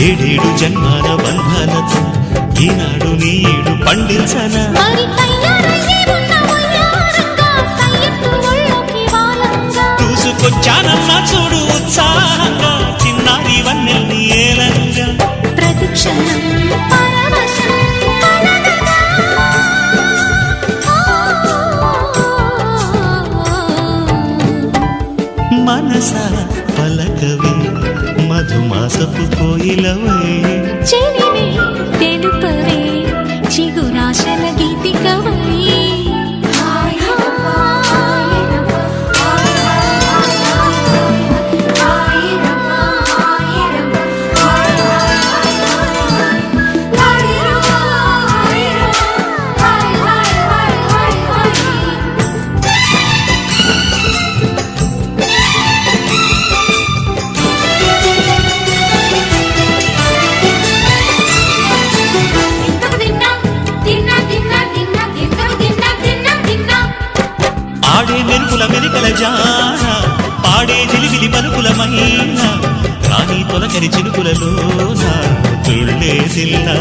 ఏడేడు జన్మాల బంధాలతో ఈనాడు నీడు పండించనా చూసుకొచ్చానన్నా చూడు ఉత్సాహంగా చిన్నారి వన్నెల్ని ఏలంగా ప్రతిక్షణం మనసా పలకవే మధుమాసపు కోయిలవే చెలివే తెలుపవే చిగురాశల గీతికవై ఆడే మెరుపుల మెరికల జాన పాడే జిలిబిలి పలుకులమైన రాణి తొలకరి చినుకులలో తుళ్ళే జిల్లా